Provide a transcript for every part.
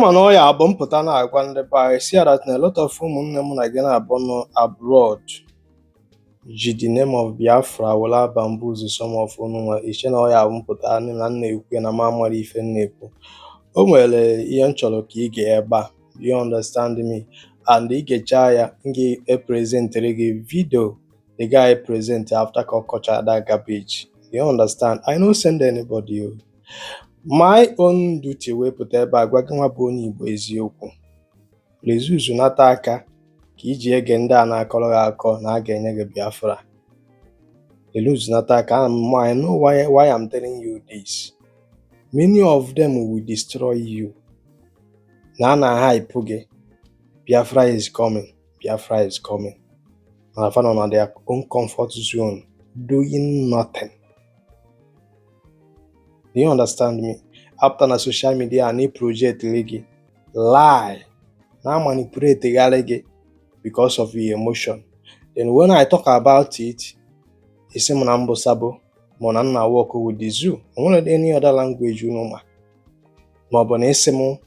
mana ọ ya abụ mpụta na-agwa ndị be anyị si that na a lot of ụmụnne m na gị na-abụ nọ abroad ji the name of Biafra were aba mbuzi some of unu nwa iche na ọ ya abụ mpụta na nna ekwu na ma mara ife na-ekwu. O nwere ihe m chọrọ ka ị ga-ebe a, you understand me, and ị ga-echa ya ga-epresentere gị video the guy present after ka ọ kọcha that garbage. You understand? I no send anybody o. My own duty wepụta ebe a gwa gị nwa bụ onye Igbo eziokwu. Lezuzu nata aka ka iji ege ndị a na-akọrọ gị akọ na a ga-enye gị Biafra. Lezuzu nata aka. I know why I'm telling you this. Many of them will destroy you. Na hype gị. Biafra is coming. Biafra is coming. And I found on their own comfort zone doing nothing. Do you understand me? After na social media and a project legi lie, now manipulate the legi because of the emotion. Then when I talk about it, it's say Monambo Sabo, Monana work with the zoo. I want any other language you know ma. Mabonessimo,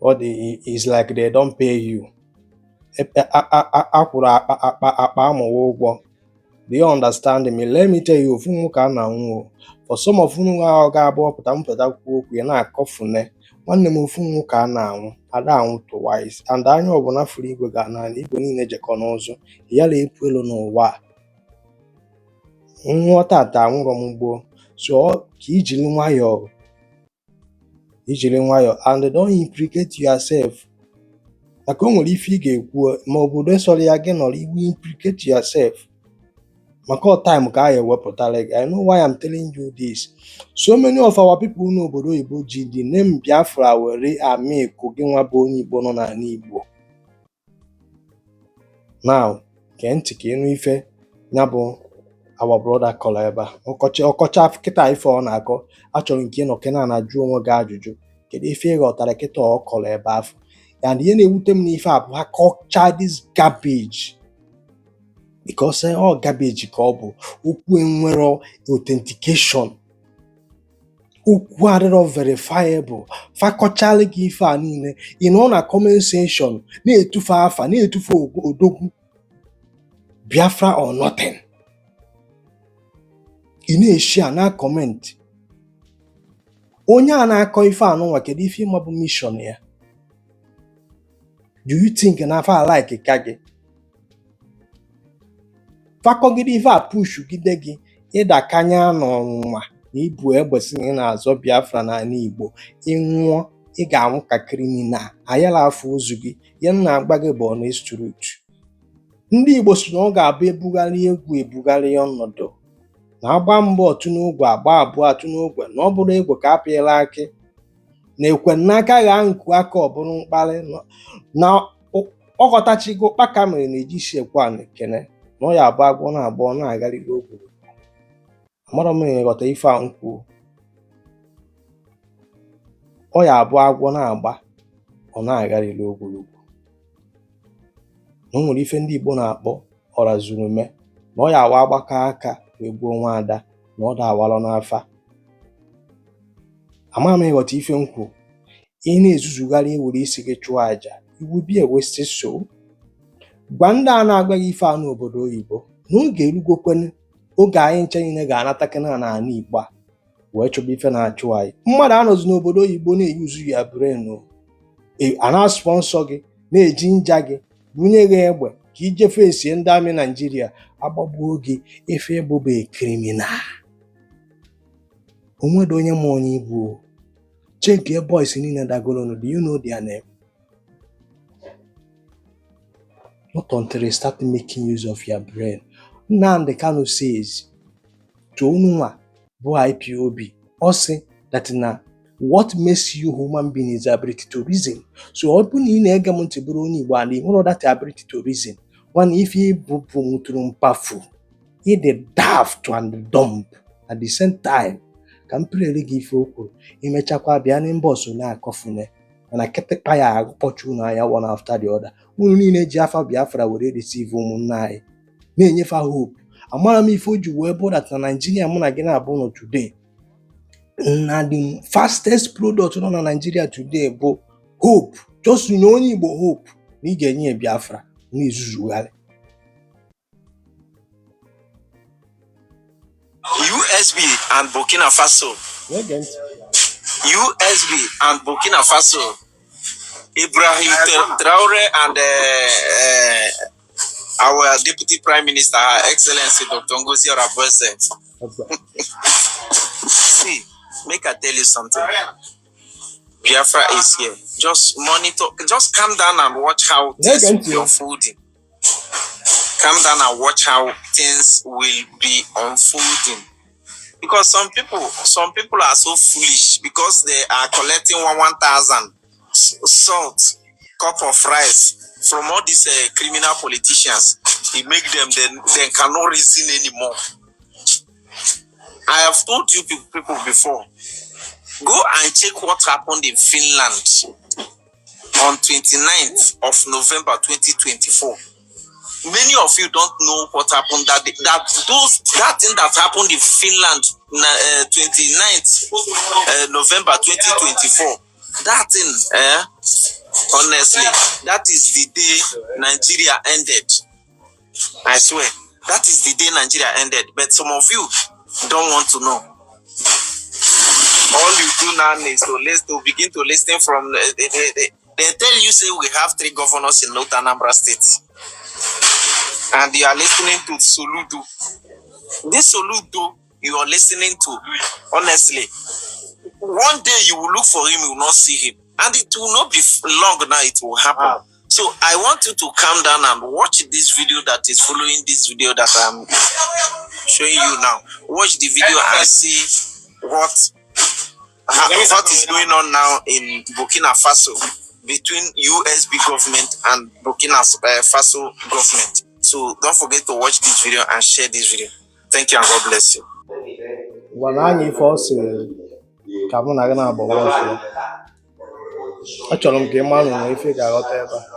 or it's like they don't pay you. Do you understand me? Let me tell you, for some of you ga-abụ pụta mpụta kwuo okwu ya na-akọfune nwanne m ofu nwoke a na-anwụ ada anwụ twice and anya ọbụla furu igwe ga na Igbo niile jekọ n'ụzọ ya na-epu elu n'ụwa nghọta ata anwụrọ m gboo so ka ijiri nwayọọ and don't implicate yourself maka o nwere ife ị ga-ekwu ma obodo sọrọ ya gị nọrọ igbu implicate yourself. Maka time ka I ewepụtara gị. I know why I'm telling you this. So many of our people who know obodo Igbo ji the name Biafra were ame ko gị nwa bụ onye Igbo nọ n'ala Igbo. Now, gee ntị ka ịnụ ife ya bụ our brother kọrọ ebe a. Ọkọcha kịta ife ọ na-akọ achọrọ nke ịnọ kena na-ajụ onwe gị ajụjụ kedu ife ị ghọtara kịta ọ kọrọ ebe afọ. And ihe na-ewute m n'ife a bụ ha kọcha this garbage. Because all garbage ka ọ bụ okwu enwero authentication, okwu adịrọ verifiable, fakọchala gị ife a niile ị nọ na comment section na-etufe afa na-etufe odogwu Biafra or nothing. Ị na-eshare na comment onye a na-akọ ife anụnwa kedu ife ịma bụ mission ya. Do you think na afa like ka gị fakọgide ife a push gide gị ịdakanya n'ọnwụnwa na ibu egbesi ị na-azọ Biafra n'ala Igbo ịnwụọ ị ga-anwụ ka criminal ayala afọ ozu gị ya na-agba gị bụ honest truth. Ndị Igbo si na ọ ga-abụ ebugharị egwu ebugharị ọnọdụ na agba mbọ otu n'ogwe agba abụọ atụ n'ogwe na ọ bụrụ egwu ka apịala akị na ekwe n'aka gha nku aka ọ bụrụ mkparị na ọghọtachigo kpaka mere na-eji isi ekwe na ekene na ọ ya abụ agwọ na-agba ọ na-agarịrị ogwuru. Amara m ịghọta ife a nkwu. Ọ ya abụ agwọ na-agba ọ na-agarịrị ogwuru. Na o nwere ife ndị Igbo na-akpọ ọra zuru ume na ọ ya awa agbakọ aka wee gbuo nwa ada na ọ da-awalọ n'afa. Amara m ịghọta ife nkwu. Ị na-ezuzugharị ewere isi gị chụọ aja iwu bi ewesti so. Gwa ndị a na-agbaghị ife a n'obodo oyibo n'oge erugokwen oge anyị nche niile ga-anatakena n'ala Igbo a wee chọba ife na-achụ anyị. Mmadụ anọzi n'obodo oyibo na-eyuzu ya brain a na-sponsọ gị na-eji nja gị bunye gị egbe ka ije fesi ndị amị Naijiria agbagbuo gị ife ebube criminal. Onwedo onye ma onye Igbo. Check boys niile dagolo no, do you know their name? Not until they start making use of your brain. Nnamdi Kanu says to Ununwa bụ IPOB or say that na what makes you human being is ability to reason. So ọ bụ na ị na-ege m ntị bụrụ onye Igbo and ị nwere that ability to reason, one if ị bụ mụtụrụ mpafu ị dị daft and dumb at the same time. Ka m prere gị ife okwu imechakwa bịa na mbọs na-akọfune mana kịtịkpa ya akpọchu na ya one after the other. Unu niile ji afa Biafra were receive ụmụnne anyị na-enyefe hope. Amara m ife o ji wee bụ that na Nigeria mụ na gị na-abụ nọ today na the fastest product nọ na Nigeria today bụ hope, just onye Igbo hope na ị ga-enye Biafra n'izuzugharị. USB and Burkina Faso. USB and Burkina Faso. Ibrahim Traore and our Deputy Prime Minister, Her Excellency Dr. Ngozi Orebose. See, make I tell you something. Biafra is here. Just monitor, just calm down and watch how things will be unfolding. Calm down and watch how things will be unfolding. Because some people are so foolish because they are collecting 1,000 salt, cup of rice from all these criminal politicians. It make them they cannot reason anymore. I have told you people before. Go and check what happened in Finland on 29th of November 2024. Many of you don't know what happened that thing that happened in Finland 29th November 2024. That thing, honestly, that is the day Nigeria ended. I swear, that is the day Nigeria ended. But some of you don't want to know. All you do now is to begin to listen from. They tell you say we have 3 governors in North Anambra State. And you are listening to Soludo. This Soludo you are listening to, honestly, one day you will look for him, you will not see him. And it will not be long now, it will happen. So I want you to calm down and watch this video that is following this video that I'm showing you now. Watch the video and see what is going on now in Burkina Faso between USB government and Burkina Faso government. So don't forget to watch this video and share this video. Thank you and God bless you. Achọrọ m ka ị mara na ife ga-aghọta ebe a.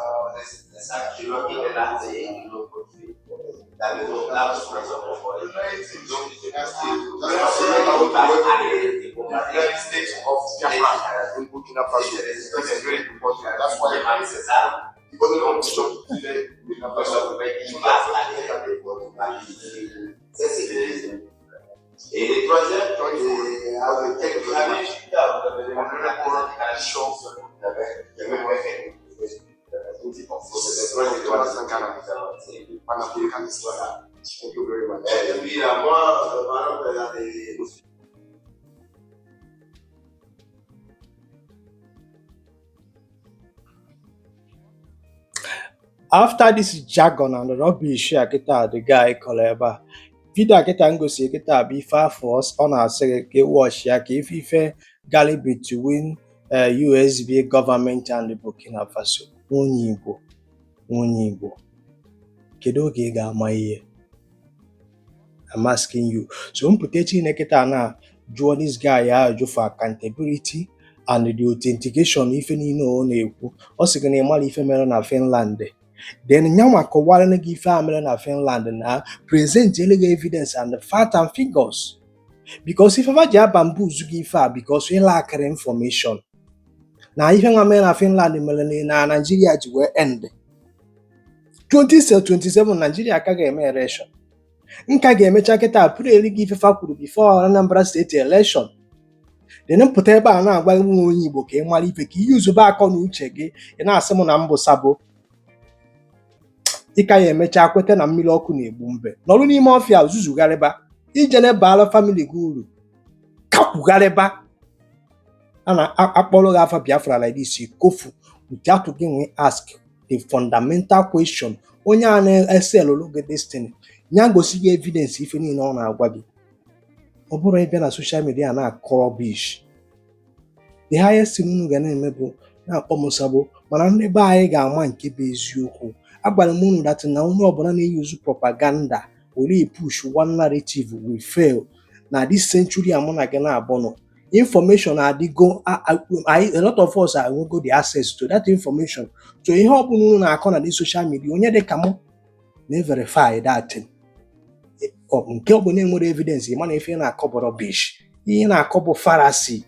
Et les troisièmes, quand il y a quelques années, il y avait After this jargon and rubbish the guy called video akịta ngosi ekịta bụ ife afọ ọ na-asị gị ka watch ya ka ife gali between USB government and Burkina Faso. Onye Igbo kedu oge ị ga-ama ihe? I'm asking you. So mpụta Chineke na jụọ this guy ajụ for accountability and the authentication ife niile ọ na-ekwu. Ọ sị gị na ịmara ife mere na Finland. Then nyanwa kọwara na gị ife a mere na Finland na present evidence and the facts and figures. Because if ever ji bamboozle gị ife a because we lack information. Na ife nwa mere na Finland mere na Nigeria ji wee end. 2027 Nigeria ka ga-eme election. Nka ga-emecha kịta pụrụ gị ife fa kwuru before Anambra State election. Then mpụta ebe a na-agwa nwa onye Igbo ka ị mara ife ka ihe uzube akọ na uche gị ị na-asị m na mbụ sabo. Ị ka ya emecha kweta na mmiri ọkụ na-egbu mbe. Nọrụ n'ime ọfịa zuzugharịba ije na-ebala family gị uru. Kakwugharịba a na-akpọrọ gị afa Biafra like this kofu without gị ask the fundamental question. Onye a na-eselụ gị destiny nya gosi gị evidence ife niile ọ na-agwa gị. Ọ bụrụ ịbịa na social media na-akọrọ bish. The highest thing unu ga na-eme bụ na-akpọ m sabo mana ndị be anyị ga-ama nke bụ eziokwu. Agwara m unu that na onye ọbụla na-eyuzu propaganda were push one narrative will fail. Na this century amụ na gị na-abụ nọ. Information adịgo a lot of us are go the access to that information. So ihe ọ bụla unu na-akọ na the social media onye dị ka mụ na-verify that thing. Nke ọ bụ na-enwere evidence ịma na ife na-akọ bụ rubbish. Ihe na-akọ bụ farasi.